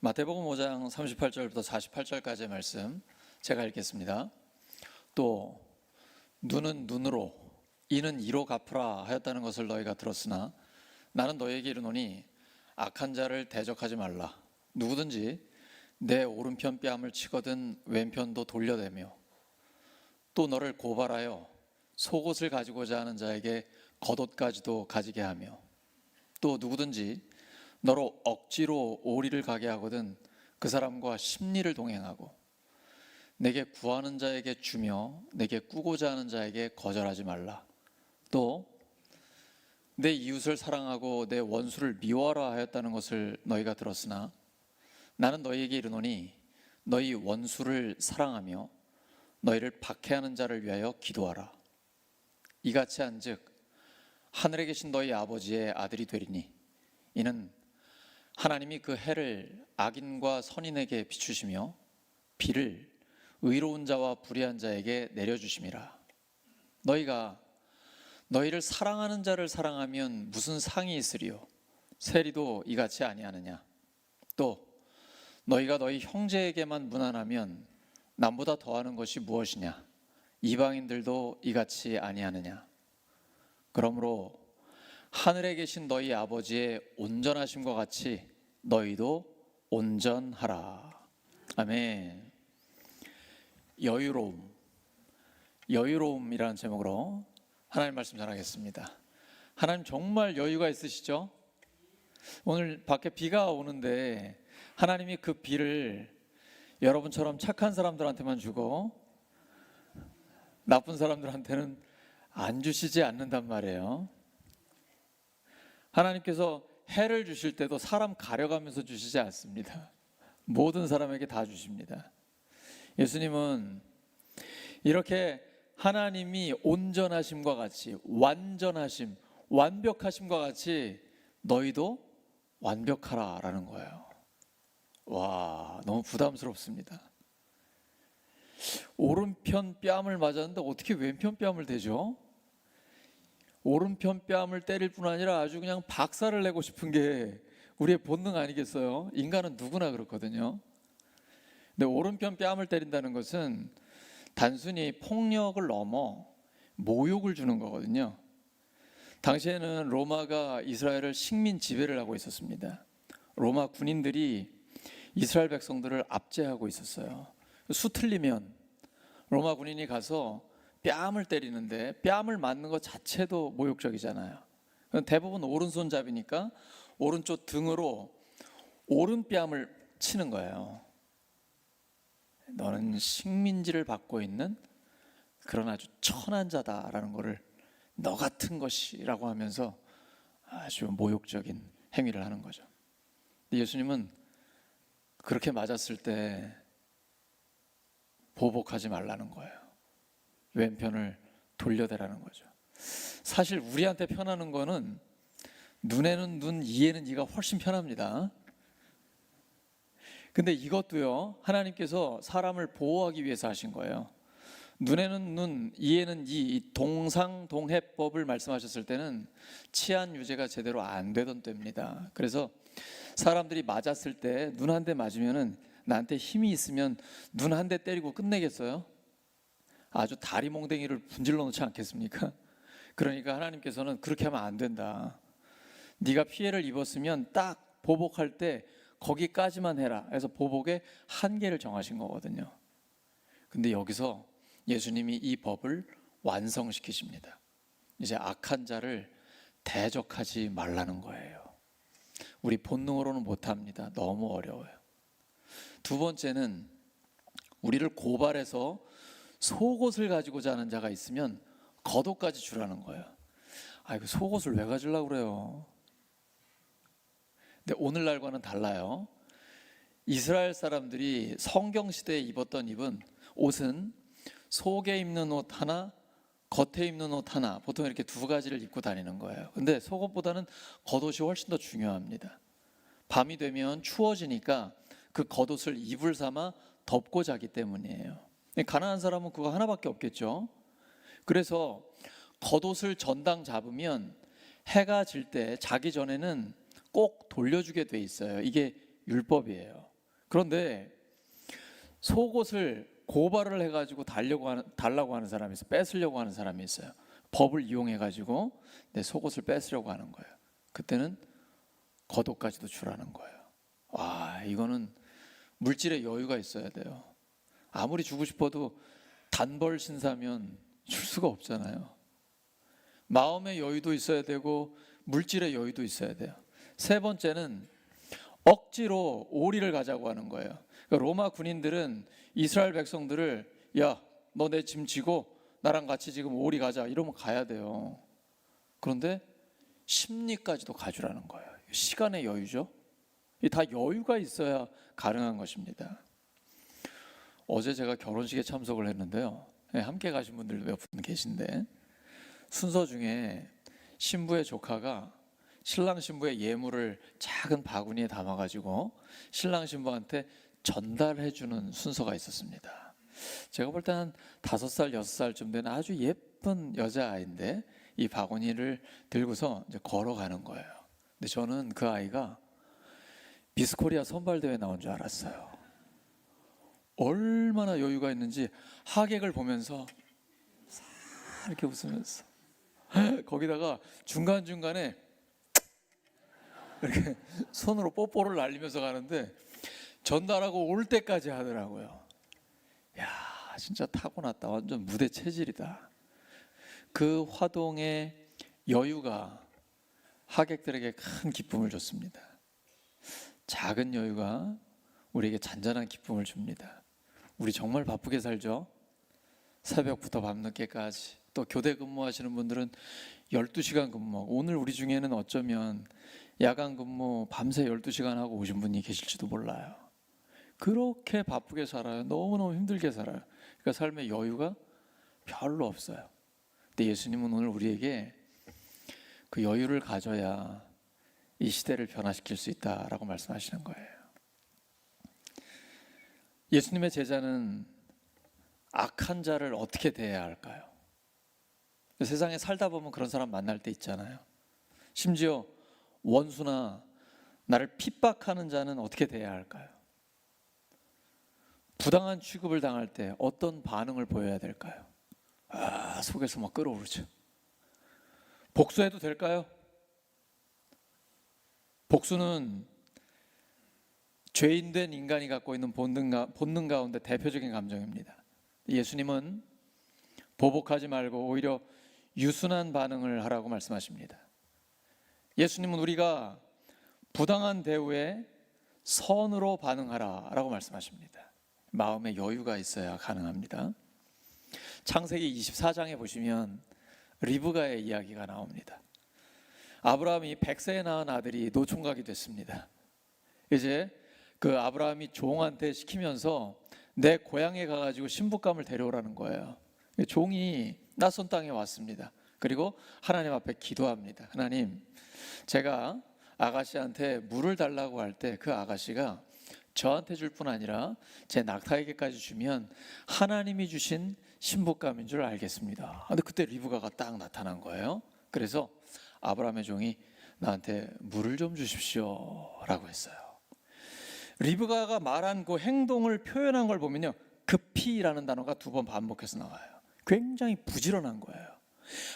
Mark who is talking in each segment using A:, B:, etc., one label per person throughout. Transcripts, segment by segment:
A: 마태복음 5장 38절부터 48절까지의 말씀 제가 읽겠습니다. 또 눈은 눈으로 이는 이로 갚으라 하였다는 것을 너희가 들었으나 나는 너희에게 이르노니 악한 자를 대적하지 말라. 누구든지 내 오른편 뺨을 치거든 왼편도 돌려대며 또 너를 고발하여 속옷을 가지고자 하는 자에게 겉옷까지도 가지게 하며 또 누구든지 너로 억지로 오리를 가게 하거든 그 사람과 심리를 동행하고 내게 구하는 자에게 주며 내게 꾸고자 하는 자에게 거절하지 말라. 또 내 이웃을 사랑하고 내 원수를 미워하라 하였다는 것을 너희가 들었으나 나는 너희에게 이르노니 너희 원수를 사랑하며 너희를 박해하는 자를 위하여 기도하라. 이같이 한즉 하늘에 계신 너희 아버지의 아들이 되리니 이는 하나님이 그 해를 악인과 선인에게 비추시며 비를 의로운 자와 불의한 자에게 내려주심이라. 너희가 너희를 사랑하는 자를 사랑하면 무슨 상이 있으리요? 세리도 이같이 아니하느냐? 또 너희가 너희 형제에게만 무난하면 남보다 더하는 것이 무엇이냐? 이방인들도 이같이 아니하느냐? 그러므로 하늘에 계신 너희 아버지의 온전하심과 같이 너희도 온전하라. 아멘. 여유로움이라는 제목으로 하나님 말씀 전하겠습니다. 하나님 정말 여유가 있으시죠? 오늘 밖에 비가 오는데 하나님이 그 비를 여러분처럼 착한 사람들한테만 주고 나쁜 사람들한테는 안 주시지 않는단 말이에요. 하나님께서 해를 주실 때도 사람 가려가면서 주시지 않습니다. 모든 사람에게 다 주십니다. 예수님은 이렇게 하나님이 온전하심과 같이 완전하심, 완벽하심과 같이 너희도 완벽하라라는 거예요. 와, 너무 부담스럽습니다. 오른편 뺨을 맞았는데 어떻게 왼편 뺨을 대죠? 오른편 뺨을 때릴 뿐 아니라 아주 그냥 박살을 내고 싶은 게 우리의 본능 아니겠어요? 인간은 누구나 그렇거든요. 근데 오른편 뺨을 때린다는 것은 단순히 폭력을 넘어 모욕을 주는 거거든요. 당시에는 로마가 이스라엘을 식민 지배를 하고 있었습니다. 로마 군인들이 이스라엘 백성들을 압제하고 있었어요. 수틀리면 로마 군인이 가서 뺨을 때리는데 뺨을 맞는 것 자체도 모욕적이잖아요. 대부분 오른손잡이니까 오른쪽 등으로 오른뺨을 치는 거예요. 너는 식민지를 받고 있는 그런 아주 천한 자다라는 것을 너 같은 것이라고 하면서 아주 모욕적인 행위를 하는 거죠. 근데 예수님은 그렇게 맞았을 때 보복하지 말라는 거예요. 왼편을 돌려대라는 거죠. 사실 우리한테 편하는 거는 눈에는 눈, 이에는 이가 훨씬 편합니다. 근데 이것도요, 하나님께서 사람을 보호하기 위해서 하신 거예요. 눈에는 눈, 이에는 이 동상동해법을 말씀하셨을 때는 치안 유죄가 제대로 안 되던 때입니다. 그래서 사람들이 맞았을 때 눈 한 대 맞으면은 나한테 힘이 있으면 눈 한 대 때리고 끝내겠어요? 아주 다리 몽댕이를 분질러 놓지 않겠습니까? 그러니까 하나님께서는 그렇게 하면 안 된다. 네가 피해를 입었으면 딱 보복할 때 거기까지만 해라. 그래서 보복의 한계를 정하신 거거든요. 근데 여기서 예수님이 이 법을 완성시키십니다. 이제 악한 자를 대적하지 말라는 거예요. 우리 본능으로는 못합니다. 너무 어려워요. 두 번째는 우리를 고발해서 속옷을 가지고자 하는 자가 있으면 겉옷까지 주라는 거예요. 아이고, 속옷을 왜 가지려고 그래요? 근데 오늘날과는 달라요. 이스라엘 사람들이 성경 시대에 입었던 옷은 속에 입는 옷 하나, 겉에 입는 옷 하나, 보통 이렇게 두 가지를 입고 다니는 거예요. 근데 속옷보다는 겉옷이 훨씬 더 중요합니다. 밤이 되면 추워지니까 그 겉옷을 이불 삼아 덮고 자기 때문이에요. 가난한 사람은 그거 하나밖에 없겠죠. 그래서 겉옷을 전당 잡으면 해가 질 때 자기 전에는 꼭 돌려주게 돼 있어요. 이게 율법이에요. 그런데 속옷을 고발을 해가지고 달라고 하는 사람이 있어요. 뺏으려고 하는 사람이 있어요. 법을 이용해가지고 내 속옷을 뺏으려고 하는 거예요. 그때는 겉옷까지도 주라는 거예요. 와, 이거는 물질의 여유가 있어야 돼요. 아무리 주고 싶어도 단벌 신사면 줄 수가 없잖아요. 마음의 여유도 있어야 되고 물질의 여유도 있어야 돼요. 세 번째는 억지로 오리를 가자고 하는 거예요. 그러니까 로마 군인들은 이스라엘 백성들을 야, 너 내 짐 지고 나랑 같이 지금 오리 가자 이러면 가야 돼요. 그런데 심리까지도 가주라는 거예요. 시간의 여유죠. 다 여유가 있어야 가능한 것입니다. 어제 제가 결혼식에 참석을 했는데요. 함께 가신 분들 몇 분 계신데 순서 중에 신부의 조카가 신랑 신부의 예물을 작은 바구니에 담아가지고 신랑 신부한테 전달해주는 순서가 있었습니다. 제가 볼 때 한 5살, 6살쯤 된 아주 예쁜 여자아이인데 이 바구니를 들고서 이제 걸어가는 거예요. 근데 저는 그 아이가 미스코리아 선발대회에 나온 줄 알았어요. 얼마나 여유가 있는지 하객을 보면서 이렇게 웃으면서 거기다가 중간중간에 이렇게 손으로 뽀뽀를 날리면서 가는데 전달하고 올 때까지 하더라고요. 야, 진짜 타고났다. 완전 무대 체질이다. 그 화동의 여유가 하객들에게 큰 기쁨을 줬습니다. 작은 여유가 우리에게 잔잔한 기쁨을 줍니다. 우리 정말 바쁘게 살죠. 새벽부터 밤늦게까지, 또 교대 근무하시는 분들은 12시간 근무하고, 오늘 우리 중에는 어쩌면 야간 근무 밤새 12시간 하고 오신 분이 계실지도 몰라요. 그렇게 바쁘게 살아요. 너무너무 힘들게 살아요. 그러니까 삶의 여유가 별로 없어요. 근데 예수님은 오늘 우리에게 그 여유를 가져야 이 시대를 변화시킬 수 있다라고 말씀하시는 거예요. 예수님의 제자는 악한 자를 어떻게 대해야 할까요? 세상에 살다 보면 그런 사람 만날 때 있잖아요. 심지어 원수나 나를 핍박하는 자는 어떻게 대해야 할까요? 부당한 취급을 당할 때 어떤 반응을 보여야 될까요? 속에서 막 끓어오르죠. 복수해도 될까요? 복수는 죄인된 인간이 갖고 있는 본능 가운데 대표적인 감정입니다. 예수님은 보복하지 말고 오히려 유순한 반응을 하라고 말씀하십니다. 예수님은 우리가 부당한 대우에 선으로 반응하라라고 말씀하십니다. 마음의 여유가 있어야 가능합니다. 창세기 24장에 보시면 리브가의 이야기가 나옵니다. 아브라함이 100세에 낳은 아들이 노총각이 됐습니다. 이제 그 아브라함이 종한테 시키면서 내 고향에 가가지고 신부감을 데려오라는 거예요. 종이 낯선 땅에 왔습니다. 그리고 하나님 앞에 기도합니다. 하나님, 제가 아가씨한테 물을 달라고 할 때 그 아가씨가 저한테 줄 뿐 아니라 제 낙타에게까지 주면 하나님이 주신 신부감인 줄 알겠습니다. 근데 그때 리브가가 딱 나타난 거예요. 그래서 아브라함의 종이 나한테 물을 좀 주십시오 라고 했어요. 리브가가 말한 그 행동을 표현한 걸 보면요, 급히라는 단어가 2번 반복해서 나와요. 굉장히 부지런한 거예요.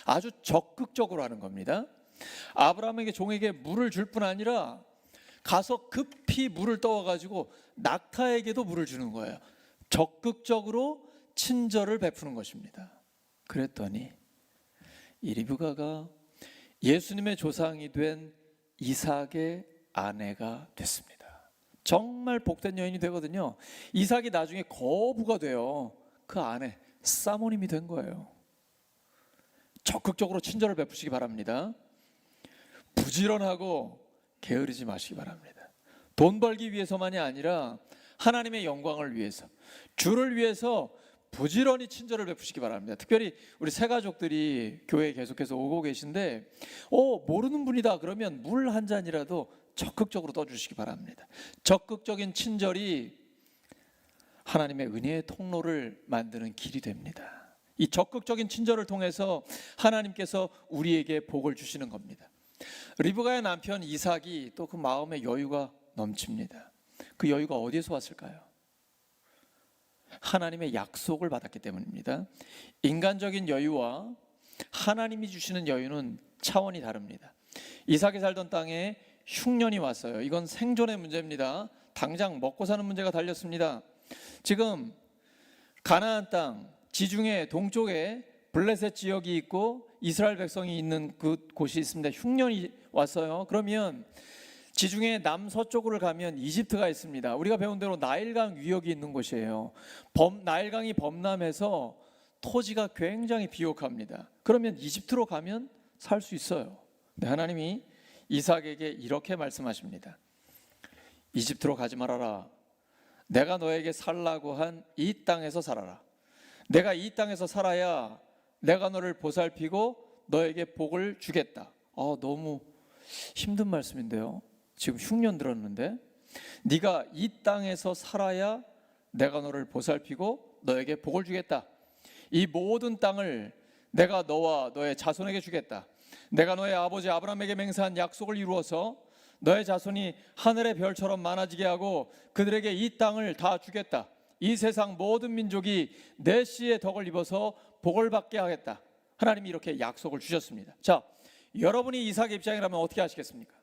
A: 아주 적극적으로 하는 겁니다. 아브라함에게 종에게 물을 줄 뿐 아니라 가서 급히 물을 떠와가지고 낙타에게도 물을 주는 거예요. 적극적으로 친절을 베푸는 것입니다. 그랬더니 이 리브가가 예수님의 조상이 된 이삭의 아내가 됐습니다. 정말 복된 여인이 되거든요. 이삭이 나중에 거부가 돼요. 그 아내 사모님이 된 거예요. 적극적으로 친절을 베푸시기 바랍니다. 부지런하고 게으르지 마시기 바랍니다. 돈 벌기 위해서만이 아니라 하나님의 영광을 위해서, 주를 위해서 부지런히 친절을 베푸시기 바랍니다. 특별히 우리 새가족들이 교회에 계속해서 오고 계신데 모르는 분이다 그러면 물 한 잔이라도 적극적으로 떠주시기 바랍니다. 적극적인 친절이 하나님의 은혜의 통로를 만드는 길이 됩니다. 이 적극적인 친절을 통해서 하나님께서 우리에게 복을 주시는 겁니다. 리브가의 남편 이삭이 또 그 마음의 여유가 넘칩니다. 그 여유가 어디에서 왔을까요? 하나님의 약속을 받았기 때문입니다. 인간적인 여유와 하나님이 주시는 여유는 차원이 다릅니다. 이삭이 살던 땅에 흉년이 왔어요. 이건 생존의 문제입니다. 당장 먹고 사는 문제가 달렸습니다. 지금 가나안 땅 지중해 동쪽에 블레셋 지역이 있고 이스라엘 백성이 있는 그 곳이 있습니다. 흉년이 왔어요. 그러면 지중해 남서쪽으로 가면 이집트가 있습니다. 우리가 배운 대로 나일강 위역이 있는 곳이에요. 나일강이 범람해서 토지가 굉장히 비옥합니다. 그러면 이집트로 가면 살 수 있어요. 근데 하나님이 이삭에게 이렇게 말씀하십니다. 이집트로 가지 말아라. 내가 너에게 살라고 한 이 땅에서 살아라. 내가 이 땅에서 살아야 내가 너를 보살피고 너에게 복을 주겠다. 너무 힘든 말씀인데요. 지금 흉년 들었는데 네가 이 땅에서 살아야 내가 너를 보살피고 너에게 복을 주겠다. 이 모든 땅을 내가 너와 너의 자손에게 주겠다. 내가 너의 아버지 아브라함에게 맹세한 약속을 이루어서 너의 자손이 하늘의 별처럼 많아지게 하고 그들에게 이 땅을 다 주겠다. 이 세상 모든 민족이 내 씨의 덕을 입어서 복을 받게 하겠다. 하나님이 이렇게 약속을 주셨습니다. 자, 여러분이 이삭의 입장이라면 어떻게 하시겠습니까?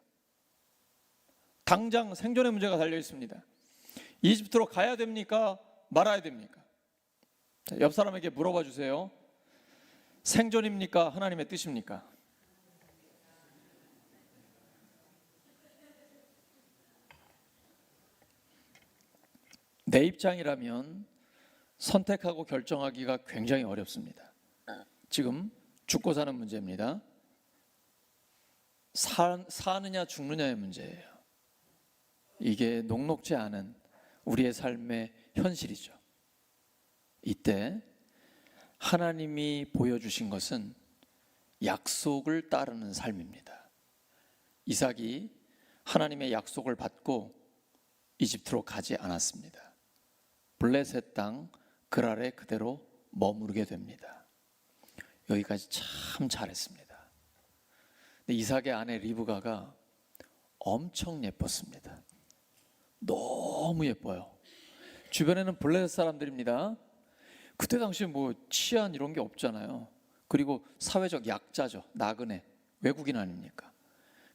A: 당장 생존의 문제가 달려 있습니다. 이집트로 가야 됩니까? 말아야 됩니까? 자, 옆 사람에게 물어봐 주세요. 생존입니까? 하나님의 뜻입니까? 내 입장이라면 선택하고 결정하기가 굉장히 어렵습니다. 지금 죽고 사는 문제입니다. 사느냐 죽느냐의 문제예요. 이게 녹록지 않은 우리의 삶의 현실이죠. 이때 하나님이 보여주신 것은 약속을 따르는 삶입니다. 이삭이 하나님의 약속을 받고 이집트로 가지 않았습니다. 블레셋 땅 그랄에 그대로 머무르게 됩니다. 여기까지 참 잘했습니다. 근데 이삭의 아내 리브가가 엄청 예뻤습니다. 너무 예뻐요. 주변에는 블레셋 사람들입니다. 그때 당시에 뭐 치안 이런 게 없잖아요. 그리고 사회적 약자죠. 나그네, 외국인 아닙니까?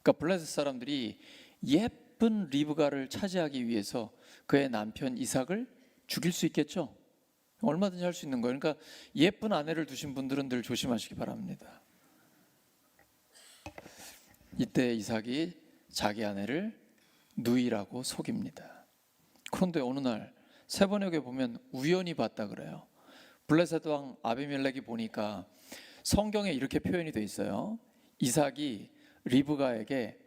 A: 그러니까 블레셋 사람들이 예쁜 리브가를 차지하기 위해서 그의 남편 이삭을 죽일 수 있겠죠. 얼마든지 할 수 있는 거예요. 그러니까 예쁜 아내를 두신 분들은 늘 조심하시기 바랍니다. 이때 이삭이 자기 아내를 누이라고 속입니다. 그런데 어느 날 세번역에 보면 우연히 봤다 그래요. 블레셋 왕 아비멜렉이 보니까 성경에 이렇게 표현이 돼 있어요. 이삭이 리브가에게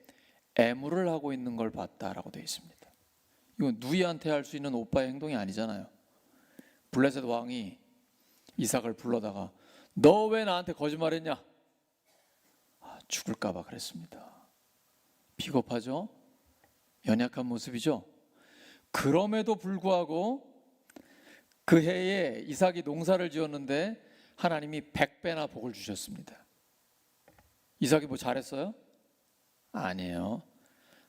A: 애무를 하고 있는 걸 봤다라고 돼 있습니다. 이건 누이한테 할 수 있는 오빠의 행동이 아니잖아요. 블레셋 왕이 이삭을 불러다가 너 왜 나한테 거짓말했냐? 죽을까 봐 그랬습니다. 비겁하죠? 연약한 모습이죠? 그럼에도 불구하고 그 해에 이삭이 농사를 지었는데 하나님이 100배나 복을 주셨습니다. 이삭이 뭐 잘했어요? 아니에요.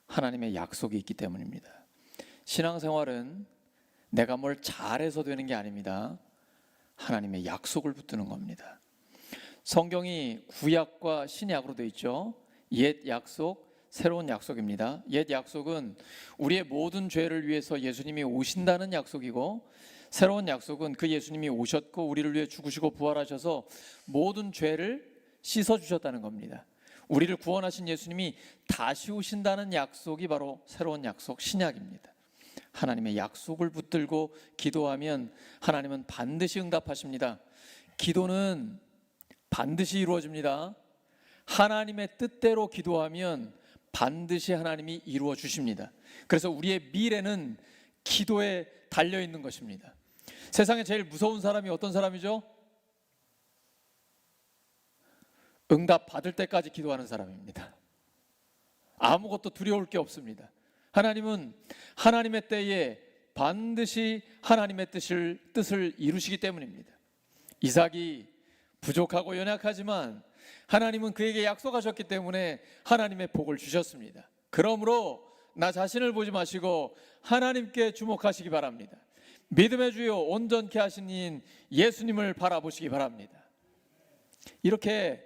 A: 하나님의 약속이 있기 때문입니다. 신앙생활은 내가 뭘 잘해서 되는 게 아닙니다. 하나님의 약속을 붙드는 겁니다. 성경이 구약과 신약으로 되어 있죠. 옛 약속, 새로운 약속입니다. 옛 약속은 우리의 모든 죄를 위해서 예수님이 오신다는 약속이고, 새로운 약속은 그 예수님이 오셨고 우리를 위해 죽으시고 부활하셔서 모든 죄를 씻어주셨다는 겁니다. 우리를 구원하신 예수님이 다시 오신다는 약속이 바로 새로운 약속, 신약입니다. 하나님의 약속을 붙들고 기도하면 하나님은 반드시 응답하십니다. 기도는 반드시 이루어집니다. 하나님의 뜻대로 기도하면 반드시 하나님이 이루어 주십니다. 그래서 우리의 미래는 기도에 달려 있는 것입니다. 세상에 제일 무서운 사람이 어떤 사람이죠? 응답 받을 때까지 기도하는 사람입니다. 아무것도 두려울 게 없습니다. 하나님은 하나님의 때에 반드시 하나님의 뜻을 이루시기 때문입니다. 이삭이 부족하고 연약하지만 하나님은 그에게 약속하셨기 때문에 하나님의 복을 주셨습니다. 그러므로 나 자신을 보지 마시고 하나님께 주목하시기 바랍니다. 믿음의 주요 온전케 하신 이인 예수님을 바라보시기 바랍니다. 이렇게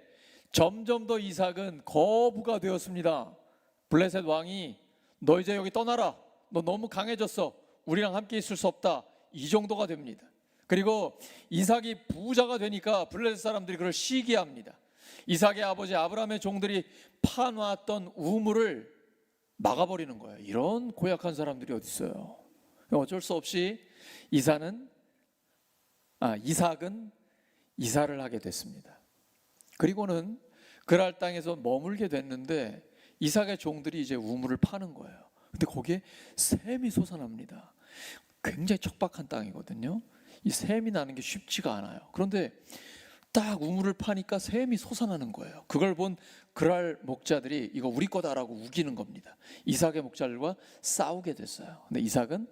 A: 점점 더 이삭은 거부가 되었습니다. 블레셋 왕이 너 이제 여기 떠나라. 너 너무 강해졌어. 우리랑 함께 있을 수 없다. 이 정도가 됩니다. 그리고 이삭이 부자가 되니까 블레셋 사람들이 그를 시기합니다. 이삭의 아버지 아브라함의 종들이 파놓았던 우물을 막아버리는 거예요. 이런 고약한 사람들이 어디 있어요. 어쩔 수 없이 이삭은 이사를 하게 됐습니다. 그리고는 그랄 땅에서 머물게 됐는데 이삭의 종들이 이제 우물을 파는 거예요. 근데 거기에 샘이 솟아납니다. 굉장히 척박한 땅이거든요. 이 샘이 나는 게 쉽지가 않아요. 그런데 딱 우물을 파니까 샘이 솟아나는 거예요. 그걸 본 그랄 목자들이 이거 우리 거다라고 우기는 겁니다. 이삭의 목자들과 싸우게 됐어요. 근데 이삭은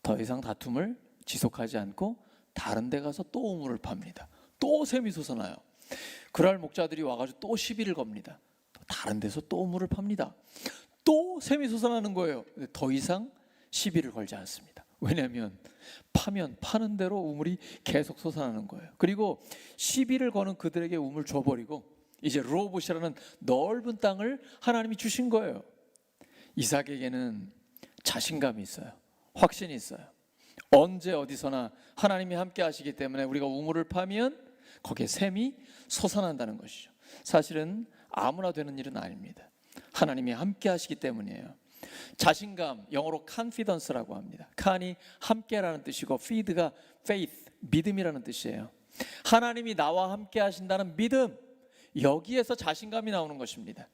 A: 더 이상 다툼을 지속하지 않고 다른 데 가서 또 우물을 팝니다. 또 샘이 솟아나요. 그랄 목자들이 와가지고 또 시비를 겁니다. 또 다른 데서 또 우물을 팝니다. 또 샘이 솟아나는 거예요. 근데 더 이상 시비를 걸지 않습니다. 왜냐하면 파면 파는 대로 우물이 계속 솟아나는 거예요. 그리고 시비를 거는 그들에게 우물 줘버리고 이제 르호봇이라는 넓은 땅을 하나님이 주신 거예요. 이삭에게는 자신감이 있어요. 확신이 있어요. 언제 어디서나 하나님이 함께 하시기 때문에 우리가 우물을 파면 거기에 샘이 솟아난다는 것이죠. 사실은 아무나 되는 일은 아닙니다. 하나님이 함께 하시기 때문이에요. 자신감, 영어로 confidence라고 합니다. 칸이 함께라는 뜻이고 feed가 faith, 믿음이라는 뜻이에요. 하나님이 나와 함께 하신다는 믿음, 여기에서 자신감이 나오는 것입니다.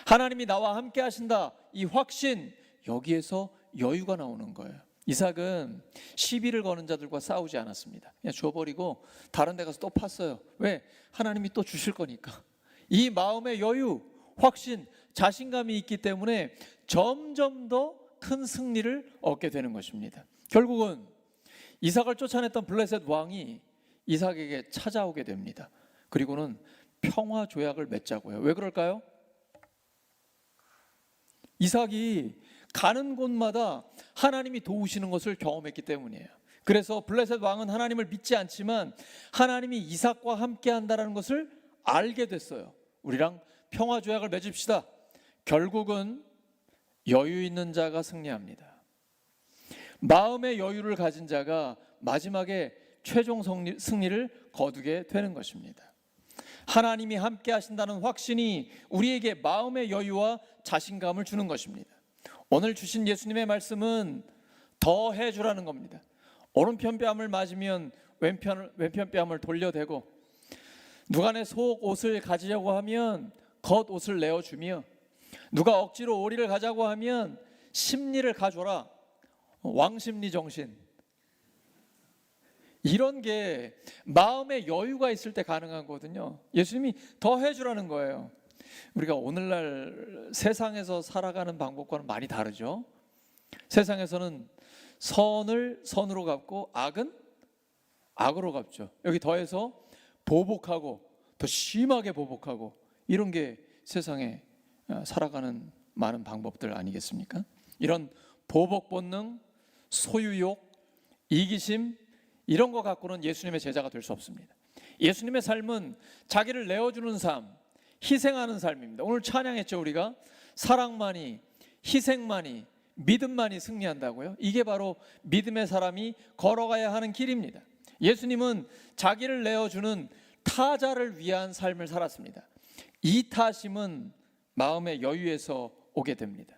A: 하나님이 나와 함께 하신다, 이 확신, 여기에서 여유가 나오는 거예요. 이삭은 시비를 거는 자들과 싸우지 않았습니다. 그냥 줘버리고 다른 데 가서 또 팠어요. 왜? 하나님이 또 주실 거니까. 이 마음의 여유, 확신, 자신감이 있기 때문에 점점 더 큰 승리를 얻게 되는 것입니다. 결국은 이삭을 쫓아냈던 블레셋 왕이 이삭에게 찾아오게 됩니다. 그리고는 평화 조약을 맺자고 해요. 왜 그럴까요? 이삭이 가는 곳마다 하나님이 도우시는 것을 경험했기 때문이에요. 그래서 블레셋 왕은 하나님을 믿지 않지만 하나님이 이삭과 함께 한다는 것을 알게 됐어요. 우리랑 평화 조약을 맺읍시다. 결국은 여유 있는 자가 승리합니다. 마음의 여유를 가진 자가 마지막에 최종 승리를 거두게 되는 것입니다. 하나님이 함께 하신다는 확신이 우리에게 마음의 여유와 자신감을 주는 것입니다. 오늘 주신 예수님의 말씀은 더 해주라는 겁니다. 오른편 뺨을 맞으면 왼편 뺨을 돌려대고 누가 내 속 옷을 가지려고 하면 겉 옷을 내어주며 누가 억지로 오리를 가자고 하면 심리를 가져라. 왕심리 정신. 이런 게 마음의 여유가 있을 때 가능한 거거든요. 예수님이 더 해주라는 거예요. 우리가 오늘날 세상에서 살아가는 방법과는 많이 다르죠. 세상에서는 선을 선으로 갚고 악은 악으로 갚죠. 여기 더해서 보복하고 더 심하게 보복하고 이런 게 세상에 살아가는 많은 방법들 아니겠습니까? 이런 보복 본능, 소유욕, 이기심 이런 거 갖고는 예수님의 제자가 될 수 없습니다. 예수님의 삶은 자기를 내어주는 삶, 희생하는 삶입니다. 오늘 찬양했죠. 우리가 사랑만이, 희생만이, 믿음만이 승리한다고요. 이게 바로 믿음의 사람이 걸어가야 하는 길입니다. 예수님은 자기를 내어주는 타자를 위한 삶을 살았습니다. 이타심은 마음의 여유에서 오게 됩니다.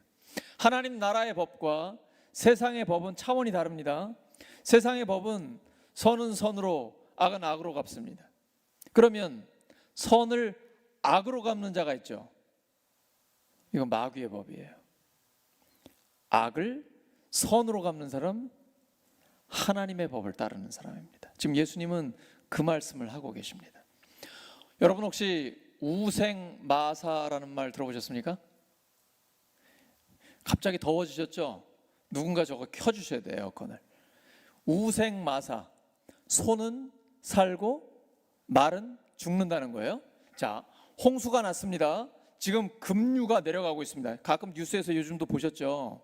A: 하나님 나라의 법과 세상의 법은 차원이 다릅니다. 세상의 법은 선은 선으로 악은 악으로 갚습니다. 그러면 선을 악으로 갚는 자가 있죠. 이건 마귀의 법이에요. 악을 선으로 갚는 사람, 하나님의 법을 따르는 사람입니다. 지금 예수님은 그 말씀을 하고 계십니다. 여러분 혹시 우생마사라는 말 들어보셨습니까? 갑자기 더워지셨죠? 누군가 저거 켜주셔야 돼요, 에어컨을. 우생마사, 소는 살고 말은 죽는다는 거예요. 자, 홍수가 났습니다. 지금 급류가 내려가고 있습니다. 가끔 뉴스에서 요즘도 보셨죠?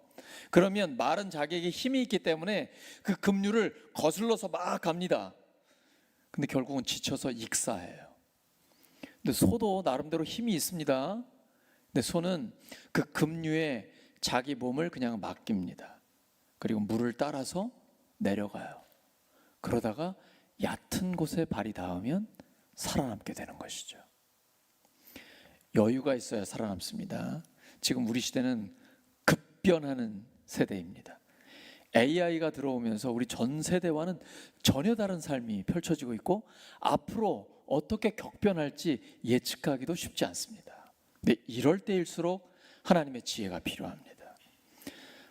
A: 그러면 말은 자기에게 힘이 있기 때문에 그 급류를 거슬러서 막 갑니다. 근데 결국은 지쳐서 익사해요. 근데 소도 나름대로 힘이 있습니다. 근데 소는 그 급류에 자기 몸을 그냥 맡깁니다. 그리고 물을 따라서 내려가요. 그러다가 얕은 곳에 발이 닿으면 살아남게 되는 것이죠. 여유가 있어야 살아남습니다. 지금 우리 시대는 급변하는 세대입니다. AI가 들어오면서 우리 전 세대와는 전혀 다른 삶이 펼쳐지고 있고 앞으로 어떻게 격변할지 예측하기도 쉽지 않습니다. 근데 이럴 때일수록 하나님의 지혜가 필요합니다.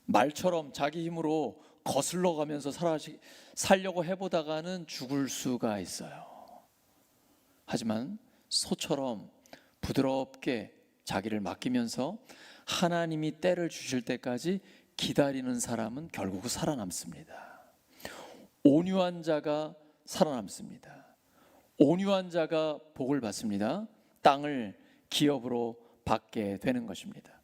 A: 말처럼 자기 힘으로 거슬러 가면서 살려고 해보다가는 죽을 수가 있어요. 하지만 소처럼 부드럽게 자기를 맡기면서 하나님이 때를 주실 때까지 기다리는 사람은 결국 살아남습니다. 온유한 자가 살아남습니다. 온유한 자가 복을 받습니다. 땅을 기업으로 받게 되는 것입니다.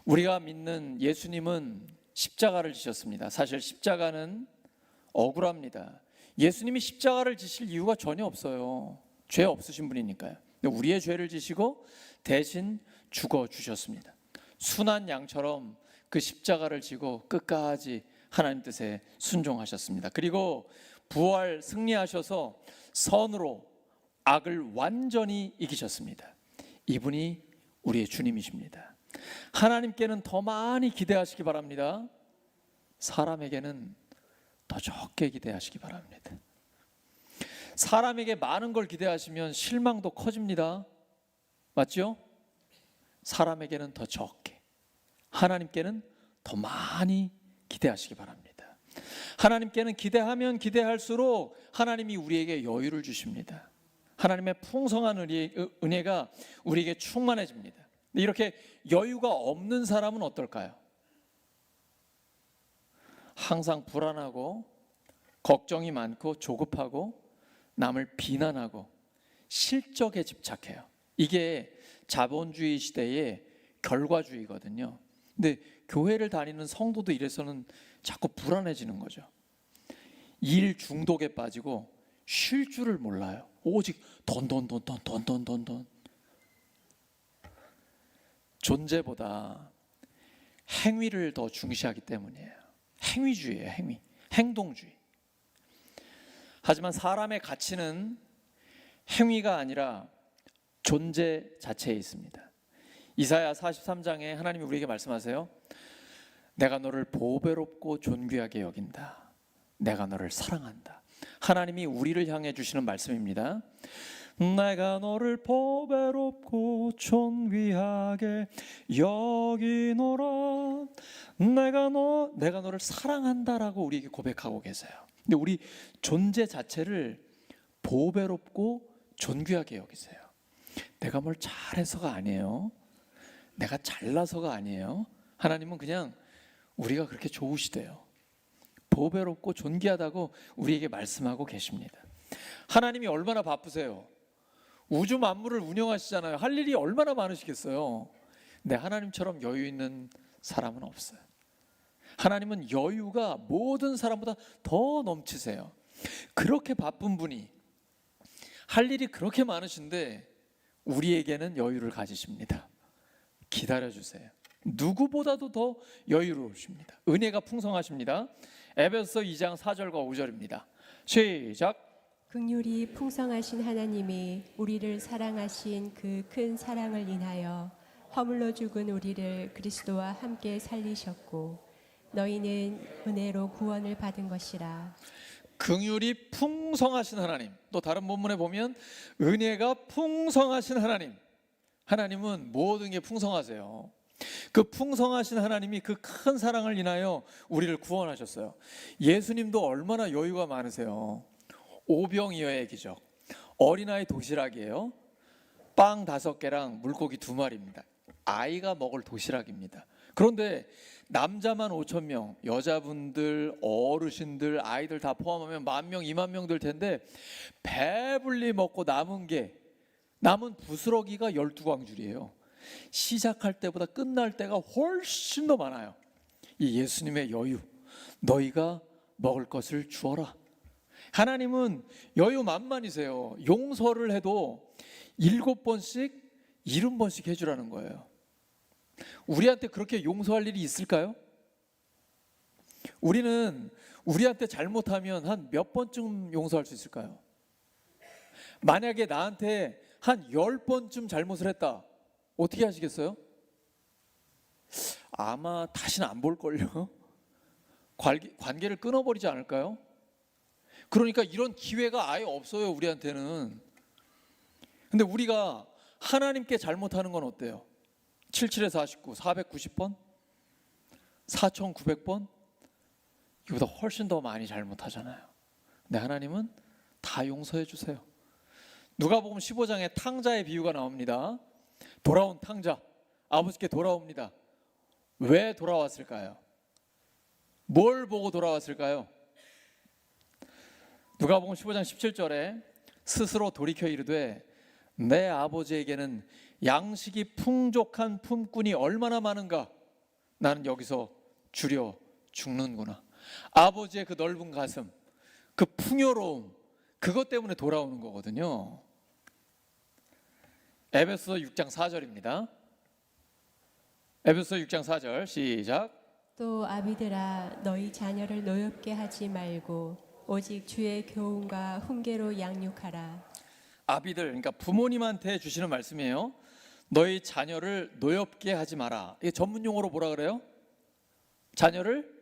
A: 우리가 믿는 예수님은 십자가를 지셨습니다. 사실 십자가는 억울합니다. 예수님이 십자가를 지실 이유가 전혀 없어요. 죄 없으신 분이니까요. 근데 우리의 죄를 지시고 대신 죽어 주셨습니다. 순한 양처럼 그 십자가를 지고 끝까지 하나님 뜻에 순종하셨습니다. 그리고 부활 승리하셔서 선으로 악을 완전히 이기셨습니다. 이분이 우리의 주님이십니다. 하나님께는 더 많이 기대하시기 바랍니다. 사람에게는 더 적게 기대하시기 바랍니다. 사람에게 많은 걸 기대하시면 실망도 커집니다. 맞죠? 사람에게는 더 적게, 하나님께는 더 많이 기대하시기 바랍니다. 하나님께는 기대하면 기대할수록 하나님이 우리에게 여유를 주십니다. 하나님의 풍성한 은혜가 우리에게 충만해집니다. 이렇게 여유가 없는 사람은 어떨까요? 항상 불안하고 걱정이 많고 조급하고 남을 비난하고 실적에 집착해요. 이게 자본주의 시대의 결과주의거든요. 근데 교회를 다니는 성도도 이래서는 자꾸 불안해지는 거죠. 일 중독에 빠지고 쉴 줄을 몰라요. 오직 돈. 존재보다 행위를 더 중시하기 때문이에요. 행위주의예요. 행동주의. 하지만 사람의 가치는 행위가 아니라 존재 자체에 있습니다. 이사야 43장에 하나님이 우리에게 말씀하세요. 내가 너를 보배롭고 존귀하게 여긴다. 내가 너를 사랑한다. 하나님이 우리를 향해 주시는 말씀입니다. 내가 너를 보배롭고 존귀하게 여기노라. 내가 너를 사랑한다라고 우리에게 고백하고 계세요. 근데 우리 존재 자체를 보배롭고 존귀하게 여기세요. 내가 뭘 잘해서가 아니에요. 내가 잘나서가 아니에요. 하나님은 그냥 우리가 그렇게 좋으시대요. 보배롭고 존귀하다고 우리에게 말씀하고 계십니다. 하나님이 얼마나 바쁘세요. 우주 만물을 운영하시잖아요. 할 일이 얼마나 많으시겠어요. 근데 하나님처럼 여유 있는 사람은 없어요. 하나님은 여유가 모든 사람보다 더 넘치세요. 그렇게 바쁜 분이 할 일이 그렇게 많으신데 우리에게는 여유를 가지십니다. 기다려주세요. 누구보다도 더 여유로우십니다. 은혜가 풍성하십니다. 에베소서 2장 4절과 5절입니다. 시작.
B: 긍휼이 풍성하신 하나님이 우리를 사랑하신 그 큰 사랑을 인하여 허물로 죽은 우리를 그리스도와 함께 살리셨고 너희는 은혜로 구원을 받은 것이라.
A: 긍휼이 풍성하신 하나님. 또 다른 본문에 보면 은혜가 풍성하신 하나님. 하나님은 모든 게 풍성하세요. 그 풍성하신 하나님이 그 큰 사랑을 인하여 우리를 구원하셨어요. 예수님도 얼마나 여유가 많으세요. 오병이어의 기적, 어린아이 도시락이에요. 빵 5개랑 물고기 2마리입니다. 아이가 먹을 도시락입니다. 그런데 남자만 5,000명, 여자분들, 어르신들, 아이들 다 포함하면 10,000명, 20,000명 될 텐데 배불리 먹고 남은 부스러기가 12광줄이에요. 시작할 때보다 끝날 때가 훨씬 더 많아요. 이 예수님의 여유, 너희가 먹을 것을 주어라. 하나님은 여유 만만이세요. 용서를 해도 7번씩 70번씩 해주라는 거예요. 우리한테 그렇게 용서할 일이 있을까요? 우리는 우리한테 잘못하면 한 몇 번쯤 용서할 수 있을까요? 만약에 나한테 한 10번쯤 잘못을 했다, 어떻게 하시겠어요? 아마 다시는 안 볼걸요. 관계를 끊어버리지 않을까요? 그러니까 이런 기회가 아예 없어요, 우리한테는. 근데 우리가 하나님께 잘못하는 건 어때요? 77에 49, 490번? 4900번? 이보다 훨씬 더 많이 잘못하잖아요. 근데 하나님은 다 용서해 주세요. 누가복음 15장에 탕자의 비유가 나옵니다. 돌아온 탕자, 아버지께 돌아옵니다. 왜 돌아왔을까요? 뭘 보고 돌아왔을까요? 누가복음 15장 17절에 스스로 돌이켜 이르되 내 아버지에게는 양식이 풍족한 품꾼이 얼마나 많은가, 나는 여기서 주려 죽는구나. 아버지의 그 넓은 가슴, 그 풍요로움, 그것 때문에 돌아오는 거거든요. 에베소서 6장 4절입니다. 에베소서 6장 4절 시작.
B: 또 아비들아 너희 자녀를 노엽게 하지 말고 오직 주의 교훈과 훈계로 양육하라.
A: 아비들, 그러니까 부모님한테 주시는 말씀이에요. 너희 자녀를 노엽게 하지 마라. 이게 전문 용어로 뭐라 그래요? 자녀를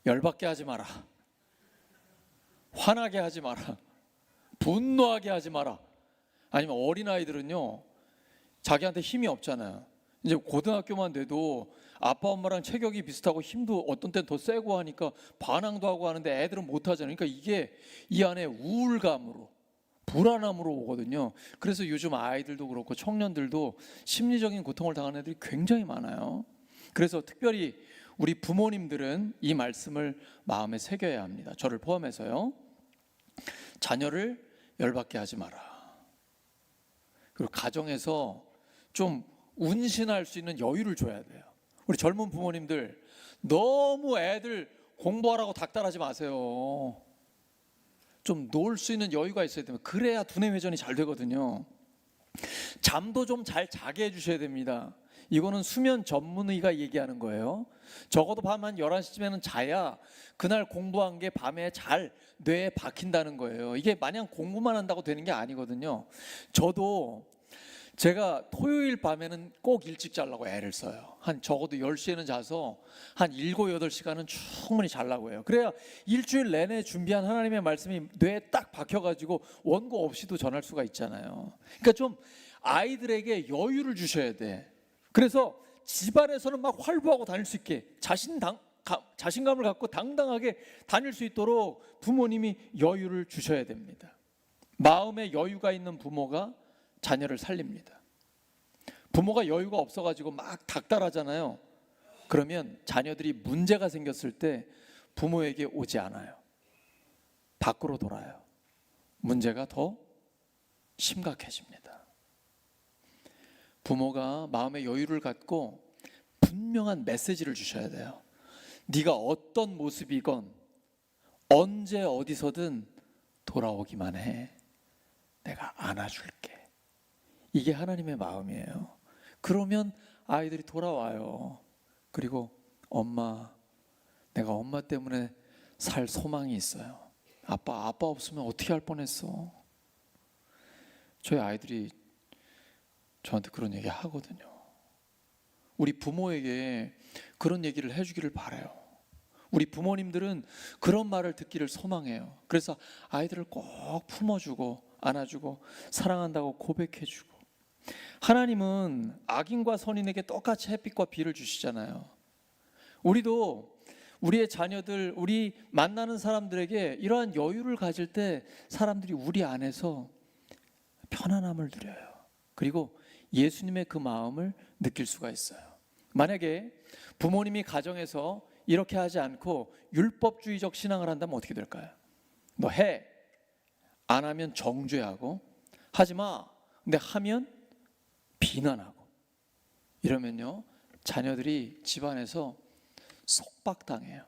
A: 열받게 하지 마라, 화나게 하지 마라, 분노하게 하지 마라. 아니면 어린아이들은요, 자기한테 힘이 없잖아요. 이제 고등학교만 돼도 아빠 엄마랑 체격이 비슷하고 힘도 어떤 땐 더 세고 하니까 반항도 하고 하는데 애들은 못하잖아요. 그러니까 이게 이 안에 우울감으로, 불안함으로 오거든요. 그래서 요즘 아이들도 그렇고 청년들도 심리적인 고통을 당하는 애들이 굉장히 많아요. 그래서 특별히 우리 부모님들은 이 말씀을 마음에 새겨야 합니다. 저를 포함해서요. 자녀를 열받게 하지 마라. 그리고 가정에서 좀 운신할 수 있는 여유를 줘야 돼요. 우리 젊은 부모님들, 너무 애들 공부하라고 닥달하지 마세요. 좀 놀 수 있는 여유가 있어야 됩니다. 그래야 두뇌 회전이 잘 되거든요. 잠도 좀 잘 자게 해주셔야 됩니다. 이거는 수면 전문의가 얘기하는 거예요. 적어도 밤 한 11시쯤에는 자야 그날 공부한 게 밤에 잘 뇌에 박힌다는 거예요. 이게 마냥 공부만 한다고 되는 게 아니거든요. 저도 제가 토요일 밤에는 꼭 일찍 자려고 애를 써요. 한 적어도 10시에는 자서 한 7, 8시간은 충분히 자려고 해요. 그래야 일주일 내내 준비한 하나님의 말씀이 뇌에 딱 박혀가지고 원고 없이도 전할 수가 있잖아요. 그러니까 좀 아이들에게 여유를 주셔야 돼. 그래서 집안에서는 막 활보하고 다닐 수 있게 자신감을 갖고 당당하게 다닐 수 있도록 부모님이 여유를 주셔야 됩니다. 마음에 여유가 있는 부모가 자녀를 살립니다. 부모가 여유가 없어가지고 막 닥달하잖아요. 그러면 자녀들이 문제가 생겼을 때 부모에게 오지 않아요. 밖으로 돌아요. 문제가 더 심각해집니다. 부모가 마음의 여유를 갖고 분명한 메시지를 주셔야 돼요. 네가 어떤 모습이건 언제 어디서든 돌아오기만 해. 내가 안아줄게. 이게 하나님의 마음이에요. 그러면 아이들이 돌아와요. 그리고 엄마, 내가 엄마 때문에 살 소망이 있어요. 아빠 없으면 어떻게 할 뻔했어. 저희 아이들이 저한테 그런 얘기 하거든요. 우리 부모에게 그런 얘기를 해주기를 바라요. 우리 부모님들은 그런 말을 듣기를 소망해요. 그래서 아이들을 꼭 품어주고 안아주고 사랑한다고 고백해주고. 하나님은 악인과 선인에게 똑같이 햇빛과 비를 주시잖아요. 우리도 우리의 자녀들, 우리 만나는 사람들에게 이러한 여유를 가질 때 사람들이 우리 안에서 편안함을 누려요. 그리고 예수님의 그 마음을 느낄 수가 있어요. 만약에 부모님이 가정에서 이렇게 하지 않고 율법주의적 신앙을 한다면 어떻게 될까요? 너 해. 안 하면 정죄하고, 하지 마. 근데 하면 비난하고. 이러면요, 자녀들이 집안에서 속박당해요.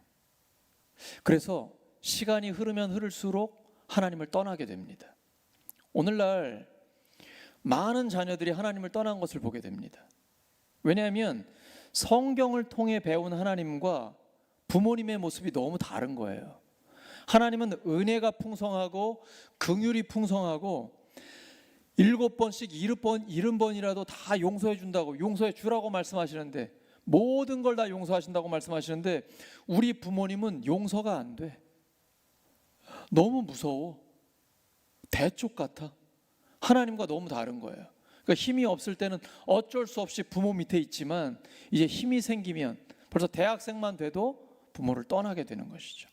A: 그래서 시간이 흐르면 흐를수록 하나님을 떠나게 됩니다. 오늘날 많은 자녀들이 하나님을 떠난 것을 보게 됩니다. 왜냐하면 성경을 통해 배운 하나님과 부모님의 모습이 너무 다른 거예요. 하나님은 은혜가 풍성하고 긍휼이 풍성하고 7번씩 70번이라도 다 용서해 준다고, 용서해 주라고 말씀하시는데, 모든 걸 다 용서하신다고 말씀하시는데 우리 부모님은 용서가 안 돼. 너무 무서워. 대쪽 같아. 하나님과 너무 다른 거예요. 그러니까 힘이 없을 때는 어쩔 수 없이 부모 밑에 있지만, 이제 힘이 생기면 벌써 대학생만 돼도 부모를 떠나게 되는 것이죠.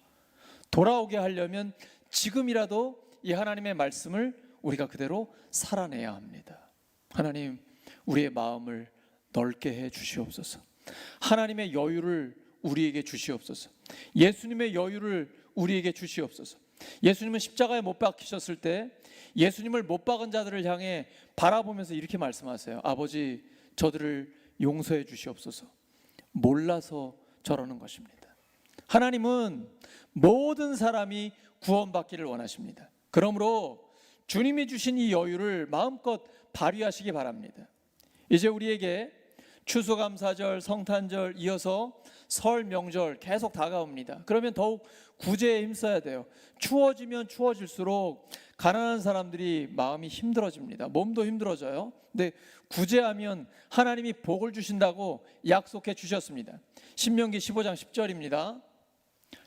A: 돌아오게 하려면 지금이라도 이 하나님의 말씀을 우리가 그대로 살아내야 합니다. 하나님, 우리의 마음을 넓게 해 주시옵소서. 하나님의 여유를 우리에게 주시옵소서. 예수님의 여유를 우리에게 주시옵소서. 예수님은 십자가에 못 박히셨을 때 예수님을 못 박은 자들을 향해 바라보면서 이렇게 말씀하세요. 아버지, 저들을 용서해 주시옵소서. 몰라서 저러는 것입니다. 하나님은 모든 사람이 구원받기를 원하십니다. 그러므로 주님이 주신 이 여유를 마음껏 발휘하시기 바랍니다. 이제 우리에게 추수감사절, 성탄절, 이어서 설 명절 계속 다가옵니다. 그러면 더욱 구제에 힘써야 돼요. 추워지면 추워질수록 가난한 사람들이 마음이 힘들어집니다. 몸도 힘들어져요. 근데 구제하면 하나님이 복을 주신다고 약속해 주셨습니다. 신명기 15장 10절입니다.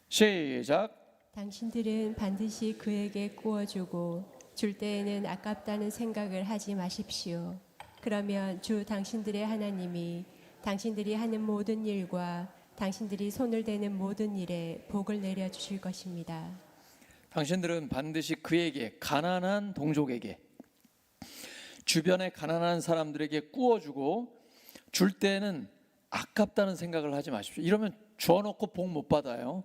A: 시작.
B: 당신들은 반드시 그에게 구워주고 줄 때에는 아깝다는 생각을 하지 마십시오. 그러면 주 당신들의 하나님이 당신들이 하는 모든 일과 당신들이 손을 대는 모든 일에 복을 내려주실 것입니다.
A: 당신들은 반드시 그에게, 가난한 동족에게, 주변의 가난한 사람들에게 구워주고 줄 때는 아깝다는 생각을 하지 마십시오. 이러면 주워놓고 복 못 받아요.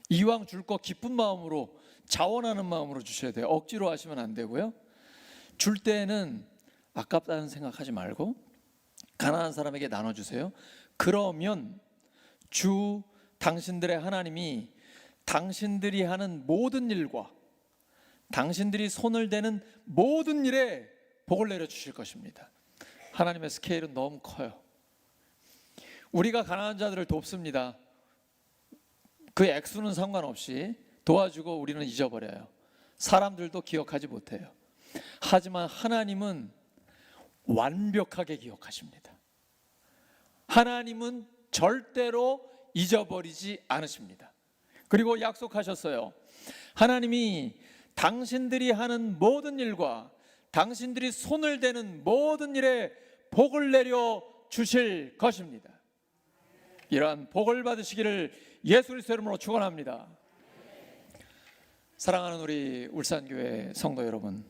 A: 이왕 줄 거 기쁜 마음으로, 자원하는 마음으로 주셔야 돼요. 억지로 하시면 안 되고요. 줄 때는 아깝다는 생각하지 말고 가난한 사람에게 나눠주세요. 그러면 주 당신들의 하나님이 당신들이 하는 모든 일과 당신들이 손을 대는 모든 일에 복을 내려주실 것입니다. 하나님의 스케일은 너무 커요. 우리가 가난한 자들을 돕습니다. 그 액수는 상관없이 도와주고 우리는 잊어버려요. 사람들도 기억하지 못해요. 하지만 하나님은 완벽하게 기억하십니다. 하나님은 절대로 잊어버리지 않으십니다. 그리고 약속하셨어요. 하나님이 당신들이 하는 모든 일과 당신들이 손을 대는 모든 일에 복을 내려 주실 것입니다. 이러한 복을 받으시기를 예수 그리스도의 이름으로 축원합니다. 사랑하는 우리 울산교회 성도 여러분,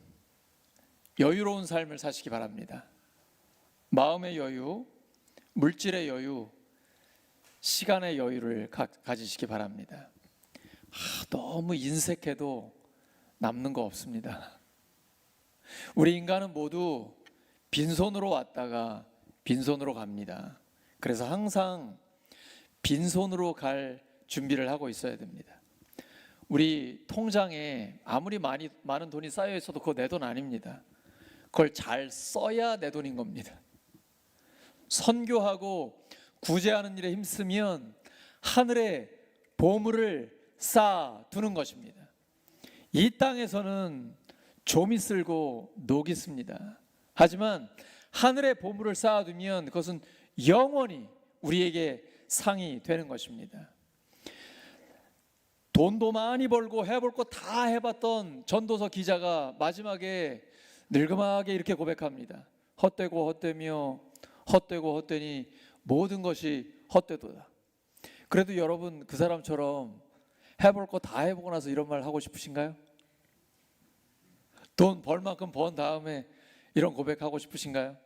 A: 여유로운 삶을 사시기 바랍니다. 마음의 여유, 물질의 여유, 시간의 여유를 가지시기 바랍니다. 너무 인색해도 남는 거 없습니다. 우리 인간은 모두 빈손으로 왔다가 빈손으로 갑니다. 그래서 항상 빈손으로 갈 준비를 하고 있어야 됩니다. 우리 통장에 아무리 많은 돈이 쌓여 있어도 그거 내 돈 아닙니다. 그걸 잘 써야 내 돈인 겁니다. 선교하고 구제하는 일에 힘쓰면 하늘에 보물을 쌓아두는 것입니다. 이 땅에서는 좀이 쓸고 녹이 씁니다. 하지만 하늘에 보물을 쌓아두면 그것은 영원히 우리에게 상이 되는 것입니다. 돈도 많이 벌고 해볼 거 다 해봤던 전도서 기자가 마지막에 늙음하게 이렇게 고백합니다. 헛되고 헛되며 헛되고 헛되니 모든 것이 헛되도다. 그래도 여러분 그 사람처럼 해볼 거 다 해보고 나서 이런 말 하고 싶으신가요? 돈 벌 만큼 번 다음에 이런 고백하고 싶으신가요?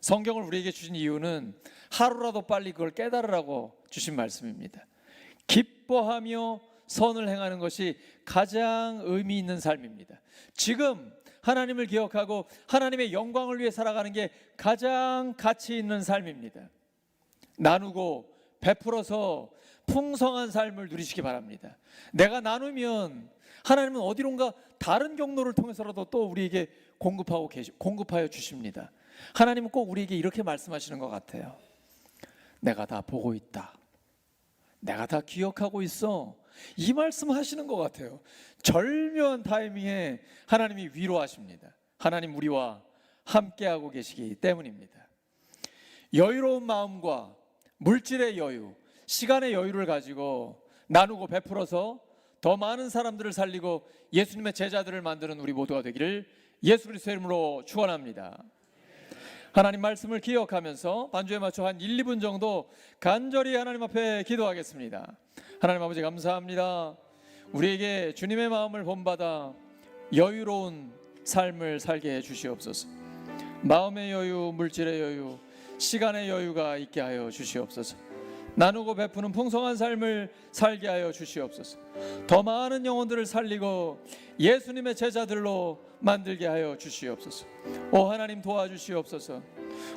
A: 성경을 우리에게 주신 이유는 하루라도 빨리 그걸 깨달으라고 주신 말씀입니다. 기뻐하며 선을 행하는 것이 가장 의미 있는 삶입니다. 지금 하나님을 기억하고 하나님의 영광을 위해 살아가는 게 가장 가치 있는 삶입니다. 나누고 베풀어서 풍성한 삶을 누리시기 바랍니다. 내가 나누면 하나님은 어디론가 다른 경로를 통해서라도 또 우리에게 공급하여 주십니다. 하나님은 꼭 우리에게 이렇게 말씀하시는 것 같아요. 내가 다 보고 있다. 내가 다 기억하고 있어. 이 말씀 하시는 것 같아요. 절묘한 타이밍에 하나님이 위로하십니다. 하나님 우리와 함께하고 계시기 때문입니다. 여유로운 마음과 물질의 여유, 시간의 여유를 가지고 나누고 베풀어서 더 많은 사람들을 살리고 예수님의 제자들을 만드는 우리 모두가 되기를 예수 그리스도의 이름으로 축원합니다. 하나님 말씀을 기억하면서 반주에 맞춰 한 1, 2분 정도 간절히 하나님 앞에 기도하겠습니다. 하나님 아버지 감사합니다. 우리에게 주님의 마음을 본받아 여유로운 삶을 살게 해 주시옵소서. 마음의 여유, 물질의 여유, 시간의 여유가 있게 하여 주시옵소서. 나누고 베푸는 풍성한 삶을 살게 하여 주시옵소서. 더 많은 영혼들을 살리고 예수님의 제자들로 만들게 하여 주시옵소서. 오 하나님 도와주시옵소서.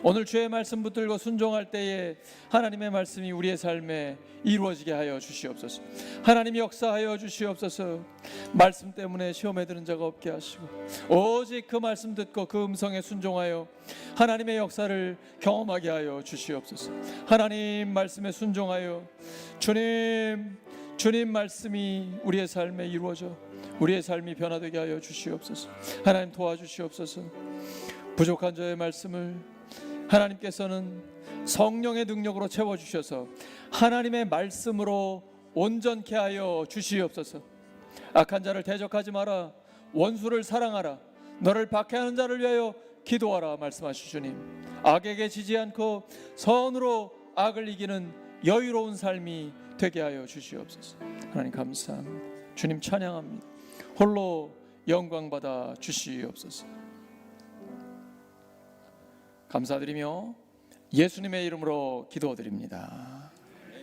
A: 오늘 주의 말씀 붙들고 순종할 때에 하나님의 말씀이 우리의 삶에 이루어지게 하여 주시옵소서. 하나님 역사하여 주시옵소서. 말씀 때문에 시험에 드는 자가 없게 하시고 오직 그 말씀 듣고 그 음성에 순종하여 하나님의 역사를 경험하게 하여 주시옵소서. 하나님 말씀에 순종하여 주님 말씀이 우리의 삶에 이루어져 우리의 삶이 변화되게 하여 주시옵소서. 하나님 도와주시옵소서. 부족한 저의 말씀을 하나님께서는 성령의 능력으로 채워주셔서 하나님의 말씀으로 온전케 하여 주시옵소서. 악한 자를 대적하지 마라. 원수를 사랑하라. 너를 박해하는 자를 위하여 기도하라 말씀하신 주님, 악에게 지지 않고 선으로 악을 이기는 여유로운 삶이 되게 하여 주시옵소서. 하나님 감사합니다. 주님 찬양합니다. 홀로 영광 받아 주시옵소서. 감사드리며 예수님의 이름으로 기도드립니다.